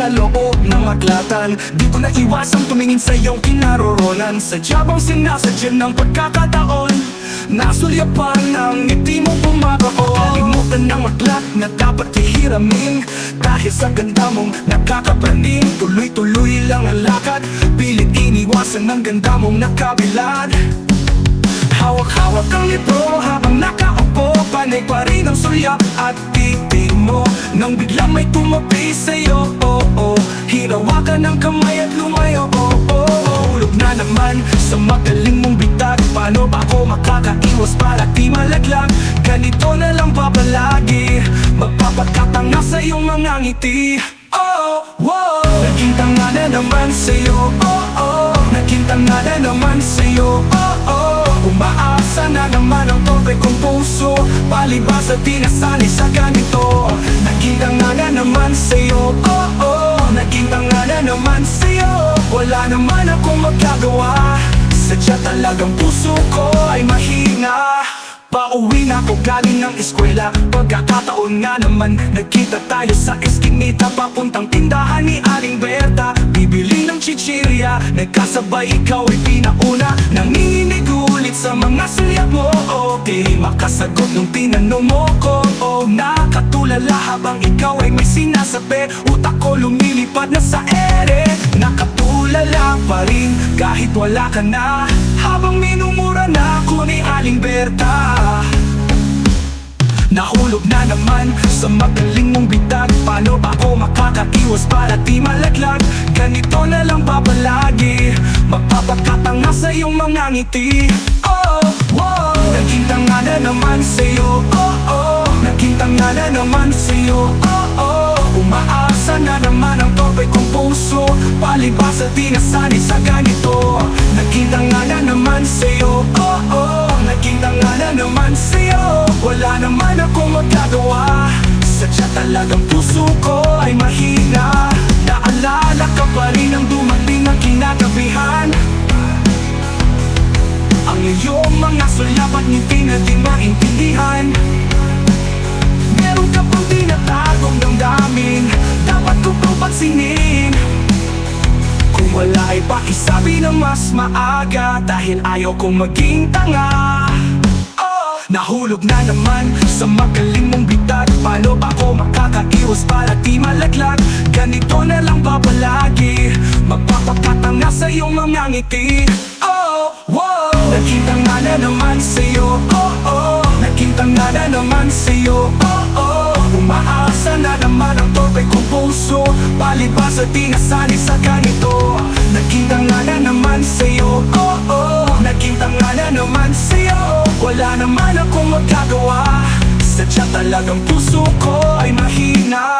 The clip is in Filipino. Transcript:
sa loob ng maglatan. Di ko na iwasang tumingin sa iyong kinaroroonan. Sadya bang sinasadya ng pagkakataon, nasulyapan ng ngiti mo bumakaon. Kalimutan ng maglak na dapat hihiramin, dahil sa ganda mong nakakapraning. Tuloy-tuloy lang ang lakad, pilit iniwasan ng ganda mong nakabilad. Hawak-hawak ang libro habang nakaupo, panay pa rin ang sulyap at titig mo. Nang biglang may tumabi sa'yo, hinawakan ng kamay at lumayo, hulog na naman sa magaling mong bitag. Paano ba ako makakaiwas para di malaglag? Ganito na lang ba palagi? Magpapagkatanga sa iyong mga ngiti. Naging tanga na naman sa'yo, naging tanga na naman sa'yo, umaasa na naman ang tope kong puso, palibas at di nasanay sa ganito. Naging tanga na naman sa'yo, naging tanga na naman sa'yo, wala naman akong magagawa. Sadya talagang puso ko ay mahina. Pauwi na ako galing ng eskwela, pagkakataon nga naman nagkita tayo sa eskinita, papuntang tindahan ni Aling Berta. Bibili ng chichirya, nagkasabay ikaw ay pinauna. Nanginginig ulit sa mga sulyap mo, di makasagot nung tinanong mo ko. Nakatulala habang ikaw ay may sinasabi, utak ko lumilipad na sa ere. Nakatulala pa rin kahit wala ka na, habang minumura na ako ni Aling Berta. Nahulog na naman sa magaling mong bitag. Paano ba ako makakaiwas para di malaglag? Ganito na lang ba palagi? Magpapakatanga sa iyong mga ngiti. Naging tanga na naman sa'yo, naging tanga na naman sa'yo, umaasa na naman ang tope kong puso, palibas at di nasanay sa ganito. Naging tanga na naman sa'yo, naging tanga na naman sa'yo, wala naman akong magagawa. Sadya talagang puso ko ay mahina. Naalala ka pa rin ang dumating ang kinagabihan, ang iyong mga sulyap at ngiti na di maintindihan. Meron ka pang tinatagong damdamin, dapat ko pang pansinin. Kung wala ay pakisabi na mas maaga, dahil ayaw kong maging tanga. Nahulog na naman sa magaling mong bitag. Paano ba ako makakaiwas para di malaglag? Ganito na lang ba palagi? Magpapakatanga sa iyong mga ngiti. Naging tanga na naman sa'yo, naging tanga na naman sa'yo, umaasa na naman ang tope kong puso, palibas at di nasanay sa ganito. Naging tanga na naman sa'yo, naging tanga na naman sa'yo, wala naman akong magagawa. Sadya talagang puso ko ay mahina.